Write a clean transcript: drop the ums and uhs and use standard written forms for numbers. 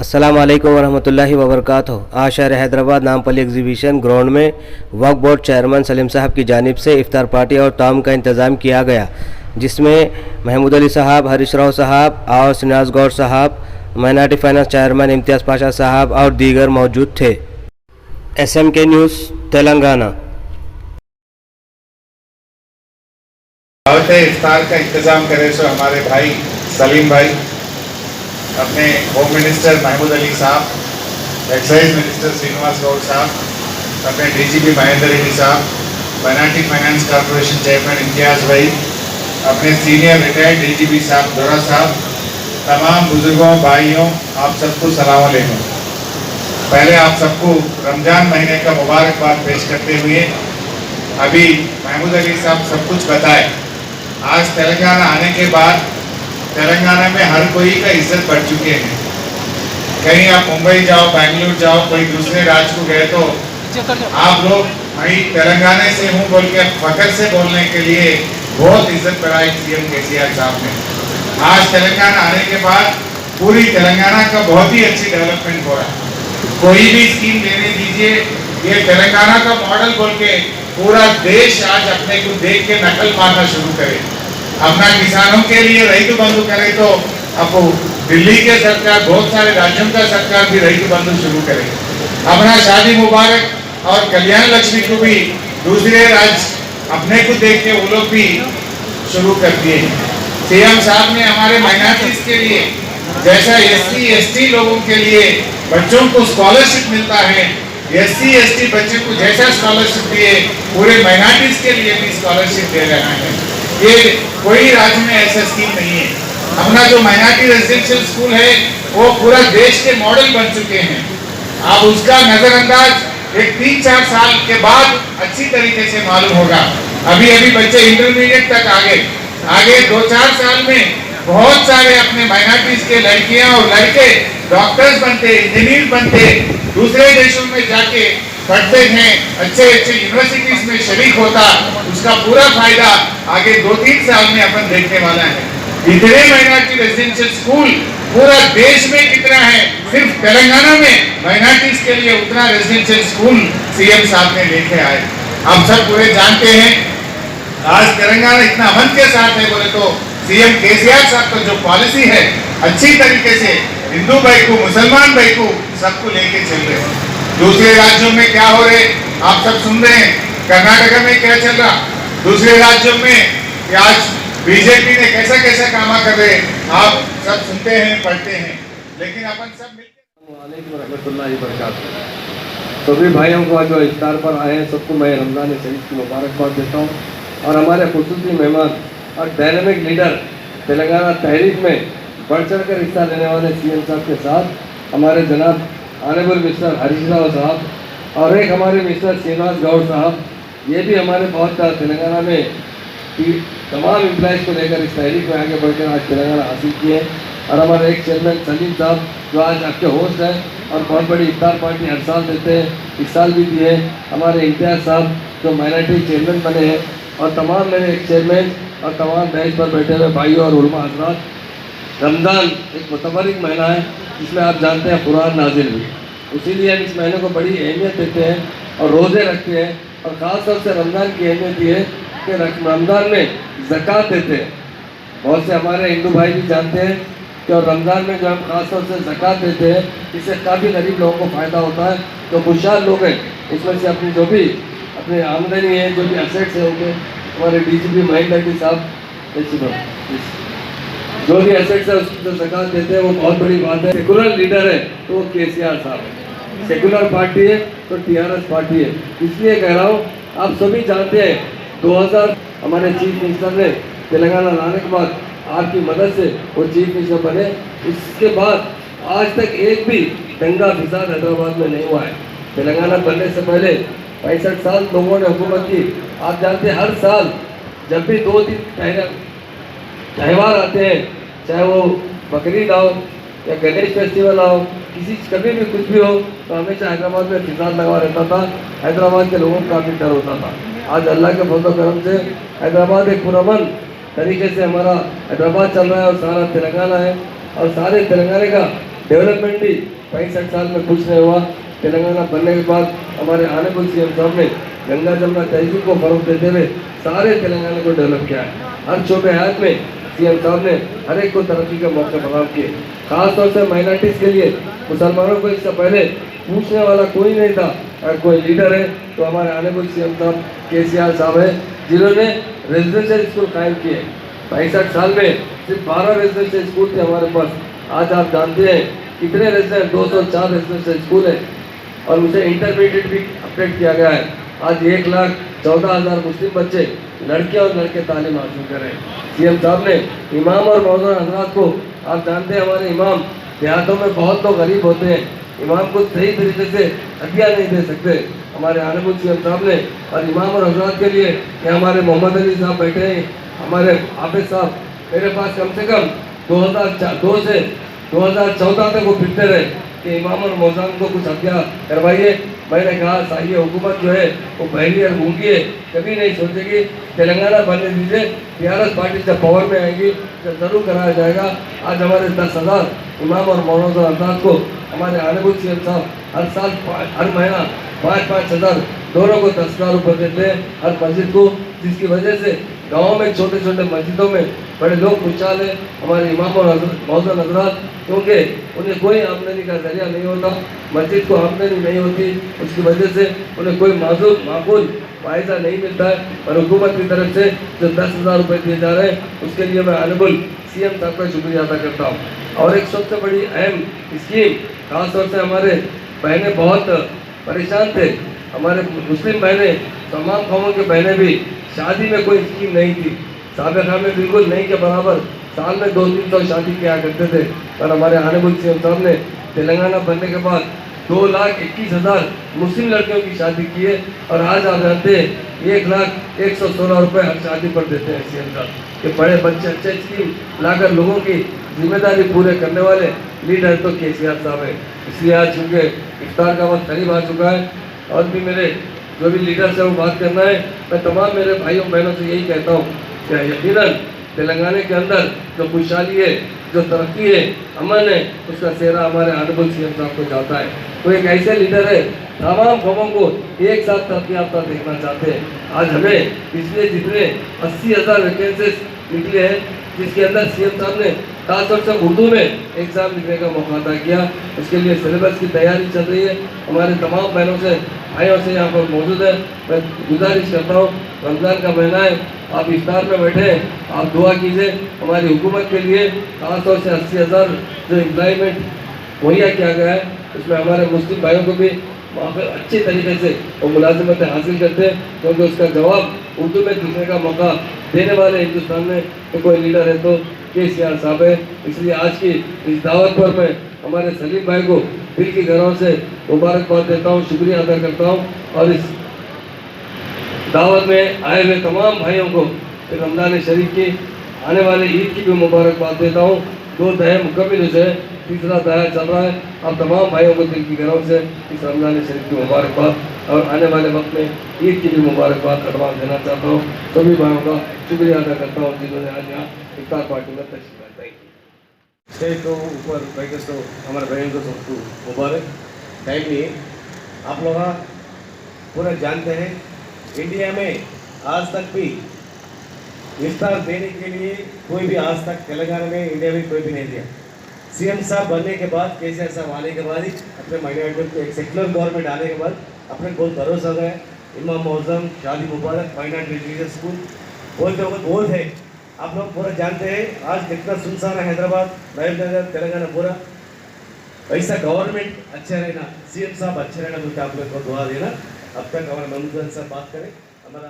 अस्सलाम वालेकुम वरहमतुल्लाहि वबरकातुहू। आज शहर हैदराबाद नामपल्ली एग्जीबिशन ग्राउंड में वक्फ बोर्ड चेयरमैन सलीम साहब की जानिब से इफ्तार पार्टी और ताम का इंतज़ाम किया गया, जिसमें महमूद अली साहब, हरीश राव साहब और सिनाज गौर साहब, माइनॉरिटी फाइनेंस चेयरमैन इम्तियाज़ पाशा साहब और दीगर मौजूद थे। SMK news Telangana. इफ्तार का इंतजाम करे सो हमारे भाई सलीम भाई, अपने होम मिनिस्टर महमूद अली साहब, एक्साइज मिनिस्टर श्रीनिवास गौड़ साहब, अपने DGP महेंद्र रेड्डी साहब, माइनॉरिटी फाइनेंस कॉर्पोरेशन चेयरमैन इम्तियाज़ भाई, अपने सीनियर रिटायर्ड DGP साहब दोरा साहब, तमाम बुजुर्गों भाइयों, आप सबको सलाम अलैकुम। पहले आप सबको रमज़ान महीने का मुबारकबाद पेश करते हुए अभी महमूद अली साहब सब कुछ बताए। आज तेलंगाना आने के बाद तेलंगाना में हर कोई का इज्जत बढ़ चुके हैं। कहीं आप मुंबई जाओ, बेंगलुरु जाओ, कोई दूसरे राज्य को गए तो आप लोग भाई तेलंगाना से हूँ बोल के फखर से बोलने के लिए बहुत इज्जत बढ़ाई CM KCR साहब ने। आज तेलंगाना आने के बाद पूरी तेलंगाना का बहुत ही अच्छी डेवलपमेंट हो रहा है। कोई भी स्कीम लेने दीजिए, ये तेलंगाना का मॉडल बोल के पूरा देश आज अपने को देख के नकल मारना शुरू करे। अपना किसानों के लिए रईतु बंधु करे तो अब दिल्ली के सरकार, बहुत सारे राज्यों का सरकार भी रईतु बंधु शुरू करे। अपना शादी मुबारक और कल्याण लक्ष्मी को भी दूसरे राज्य अपने को देख के वो लोग भी शुरू कर दिए। CM साहब ने हमारे माइनॉरिटीज के लिए जैसा SC ST लोगों के लिए बच्चों को स्कॉलरशिप मिलता है, SC ST बच्चे को जैसा स्कॉलरशिप दिए पूरे माइनॉरिटीज के लिए भी स्कॉलरशिप दे रहा है। ये कोई राज्य में ऐसा स्कीम नहीं है। अपना जो माइनॉरिटी रेजिडेंशियल स्कूल है वो पूरा देश के मॉडल बन चुके हैं। अब उसका नजरअंदाज एक 3-4 साल के बाद अच्छी तरीके से मालूम होगा। अभी बच्चे इंटरमीडिएट तक आगे 2-4 साल में बहुत सारे अपने माइनॉरिटीज के लड़कियां और लड़के डॉक्टर्स बनते, इंजीनियर बनते, दूसरे देशों में जाके पढ़ते हैं, अच्छे यूनिवर्सिटीज में शरीक होता, उसका पूरा फायदा आगे 2-3 साल में अपन देखने वाला है। इतने माइनॉरिटी रेजिडेंशियल स्कूल पूरा देश में कितना है, सिर्फ तेलंगाना में माइनॉरिटीज के लिए उतना रेजिडेंशियल स्कूल CM साहब ने लेके आए। हम सब पूरे जानते हैं आज तेलंगाना इतना अमन के साथ है बोले तो CM KCR साहब का जो पॉलिसी है अच्छी तरीके से हिंदू भाई को, मुसलमान भाई को सबको लेके चल रहे हैं। दूसरे राज्यों में क्या हो रहे आप सब सुन रहे हैं। कर्नाटक में क्या चल रहा, दूसरे राज्यों में आज BJP ने कैसा काम कर रहे आप सब सुनते हैं, पढ़ते हैं। लेकिन अपन सब सभी भाइयों को जो इफ्तार पर आए हैं सबको मैं रमज़ान शरीफ की मुबारकबाद देता हूँ। और हमारे खुसूसी मेहमान और डायनेमिक लीडर तेलंगाना तहरीक में बढ़ चढ़ कर हिस्सा लेने वाले CM साहब के साथ हमारे जनाब ऑनरेबल मिस्टर हरीश राव साहब और एक हमारे मिस्टर श्रीनिवास गौड़ साहब, ये भी हमारे बहुत तेलंगाना में तमाम एम्प्लॉइज़ को लेकर इस तहरीक में आगे बढ़कर आज तेलंगाना हासिल किए। और हमारे एक चेयरमैन सलीम साहब जो आज आपके होस्ट हैं और बहुत बड़ी इफ्तार पार्टी हर साल देते हैं, इस साल भी दिए। हमारे इम्तियाज़ साहब जो माइनॉरिटी चेयरमैन बने हैं और तमाम मेरे एक चेयरमैन और तमाम बेंच पर बैठे हुए भाइयों और उलमा हज़रात। रमज़ान एक मुतबरिक महीना है, इसमें आप जानते हैं कुरान नाजिल हुई, इसीलिए हम इस महीने को बड़ी अहमियत देते हैं और रोज़े रखते हैं। और ख़ास तौर से रमज़ान की अहमियत ये है कि रमज़ान में ज़कात देते हैं। बहुत से हमारे हिंदू भाई भी जानते हैं कि और रमज़ान में जो हम ख़ास तौर से ज़कात देते हैं इससे काफ़ी गरीब लोगों को फ़ायदा होता है। जो खुशहाल लोग हैं इसमें से अपनी जो भी अपनी आमदनी है, जो भी असेट्स है उनके, हमारे DGP महेंद्र रेड्डी साहब जो भी एसेट्स है उसकी जो ज़कात देते हैं वो बहुत बड़ी बात है। सेकुलर लीडर है तो वो KCR साहब है, सेकुलर पार्टी है तो TRS पार्टी है। इसलिए कह रहा हूँ, आप सभी जानते हैं 2000 हमारे चीफ मिनिस्टर ने तेलंगाना लाने के बाद आपकी मदद से वो चीफ मिनिस्टर बने। इसके बाद आज तक एक भी दंगा फिसाद हैदराबाद में नहीं हुआ है। तेलंगाना बनने से पहले 65 साल लोगों ने हुकूमत की। आप जानते हैं हर साल जब भी 2-3 त्यौहार आते हैं, चाहे वो बकरीद आओ या गणेश फेस्टिवल आओ, कभी भी कुछ भी हो तो हमेशा हैदराबाद में फिसाद लगा रहता था। हैदराबाद के लोगों को काफ़ी डर होता था। आज अल्लाह के फजल करम से हैदराबाद एक पुरअमन तरीके से हमारा हैदराबाद चल रहा है और सारा तेलंगाना है और सारे तेलंगाना का डेवलपमेंट भी 65 साल में कुछ नहीं हुआ। तेलंगाना बनने के बाद हमारे आनेबल सीएम साहब ने गंगा जमुना तहजीब को फरोग देते हुए सारे तेलंगाना को डेवलप किया है। हर छोटे हाथ में सीएम साहब ने हर एक को तरक्की के मौके फराहम किए। खासतौर से माइनॉरिटीज़ के लिए मुसलमानों को इससे पहले पूछने वाला कोई नहीं था। अगर कोई लीडर है तो हमारे आनेबल सीएम साहब केसीआर साहब है, जिन्होंने रेजिडेंशियल स्कूल कायम किए। 65 साल में सिर्फ 12 रेजिडेंशियल स्कूल थे हमारे पास। आज आप जानते हैं कितने रेजिडेंट 204 रेजिडेंशियल स्कूल है और उसे इंटरमीडिएट भी अपडेट किया गया है। आज 1,14,000 मुस्लिम बच्चे लड़कियां और लड़के तालीम हासिल कर रहे हैं। सीएम साहब ने इमाम और मौलाना हजरात को, आप जानते हैं हमारे इमाम देहातों में बहुत लोग गरीब होते हैं, इमाम को सही तरीके से हदिया नहीं दे सकते। हमारे आनेबल सीएम साहब ने और इमाम और हजरात के लिए ये हमारे मोहम्मद अली साहब बैठे हैं, हमारे हाफिज साहब, मेरे पास कम से कम 2002 से 2014 तक वो फिरते रहे कि इमाम और मौजान को कुछ हत्या करवाइए। मैंने कहा शाही हुकूमत जो है वो बहरी और गूंगी है, कभी नहीं सोचेगी तेलंगाना बनने दीजिए, टीआरएस पार्टी जब पावर में आएगी तो जरूर कराया जाएगा। आज हमारे 10,000 इमाम और मौलाना हजरात को हमारे आनेबल सीएम साहब हर साल हर महीना 5-5 हज़ार दोनों को 10,000 रुपये देते हैं हर मस्जिद को, जिसकी वजह से गाँव में छोटे छोटे मस्जिदों में बड़े लोग खुशहाल है। हमारे इमाम और मौजूद हजरात, क्योंकि उन्हें कोई आमदनी का जरिया नहीं होता, मस्जिद को आमदनी नहीं होती, उसकी वजह से उन्हें कोई माकूल फायदा नहीं मिलता है। और हुकूमत की तरफ से जो 10,000 रुपये दिए जा रहे हैं उसके लिए मैं आनेबल सीएम साहब का शुक्रिया अदा करता हूँ। और एक सबसे बड़ी अहम स्कीम, खासतौर से हमारे बहनें बहुत परेशान थे, हमारे मुस्लिम बहनें, तमाम कौमों की बहनें भी, शादी में कोई स्कीम नहीं थी। साबिक़ा में बिल्कुल नहीं के बराबर साल में 2-3 शादी किया करते थे। और हमारे आनेबल सीएम साहब ने तेलंगाना बनने के बाद 2,21,000 मुस्लिम लड़कियों की शादी की है। और आज आप जानते हैं 1,01,16 रुपये हर शादी पर देते हैं सीएम साहब। ये बड़े बच्चे अच्छे स्कीम लाकर लोगों की जिम्मेदारी पूरे करने वाले लीडर तो केसीआर साहब है। इसलिए आज चूँकि इफ्तार का वक्त करीब आ चुका है और भी मेरे जो भी लीडर से वो बात करना है, मैं तमाम मेरे भाइयों बहनों से यही कहता हूँ कि यकीनन तेलंगाना के अंदर जो खुशहाली है, जो तरक्की है, अमन है, उसका सेहरा हमारे आनेबल सीएम साहब को जाता है। तो एक ऐसे लीडर है तमाम कौमों को एक साथ तरक्की याफ्ता देखना चाहते हैं। आज हमें पिछले जितने 80,000 वैकेंसीज निकले हैं, जिसके अंदर सीएम साहब ने खासतौर से उर्दू में एग्ज़ाम लिखने का मौका अदा किया, उसके लिए सिलेबस की तैयारी चल रही है। हमारे तमाम बहनों से भाइयों से यहाँ पर मौजूद है, मैं गुजारिश करता हूँ, रमज़ान का महीना है, आप इफ्तार में बैठे हैं, आप दुआ कीजिए हमारी हुकूमत के लिए। खासतौर से 80,000 जो एम्प्लॉयमेंट मुहैया किया गया है, उसमें हमारे मुस्लिम भाइयों को भी वहाँ पर अच्छी तरीके से वो मुलाजिमतें हासिल करते हैं, क्योंकि उसका जवाब उर्दू में लिखने का मौका देने वाले हिंदुस्तान में तो कोई लीडर है तो केसीआर साहब है। इसलिए आज की इस दावत पर मैं हमारे सलीम भाई को दिल की गहराइयों से मुबारकबाद देता हूँ, शुक्रिया अदा करता हूँ। और इस दावत में आए हुए तमाम भाइयों को रमज़ान शरीफ की आने वाले ईद की भी मुबारकबाद देता हूँ। 2 दहाई मुकम्मल हुए, 3रा दहाई चल रहा है। आप तमाम भाइयों को दिल की गहराइयों से इस रमज़ान शरीफ की मुबारकबाद और आने वाले वक्त में ईद की भी मुबारकबाद एडवांस देना चाहता हूँ। सभी भाइयों का शुक्रिया अदा करता हूँ जिन्होंने आज यहाँ इफ्तार पार्टी में तशरीफ लाया। Thank you. स्टेज को ऊपर बैठे तो हमारे बहन को सबको मुबारक। टाइम नहीं, आप लोग पूरा जानते हैं इंडिया में आज तक भी इफ्तार देने के लिए कोई भी आज तक तेलंगाना में इंडिया में कोई भी नहीं दिया। सीएम साहब बनने के बाद, केसीआर साहब आने के बाद ही अपने माइनॉरिटी को एक सेक्युलर गवर्नमेंट आने के बाद अपने बहुत भरोसा हो गया। इमाम मौजम, शादी मुबारक, माइनॉरिटी रिलीजियस स्कूल बोलते वक्त बहुत है। आप लोग पूरा जानते हैं आज कितना सुनसान है हैदराबाद, नगर, तेलंगाना पूरा। ऐसा गवर्नमेंट अच्छा रहना, सीएम साहब अच्छे रहना बोलते आप लोग को दुआ देना। अब तक हमारे महमूद साहब बात करें, हमारा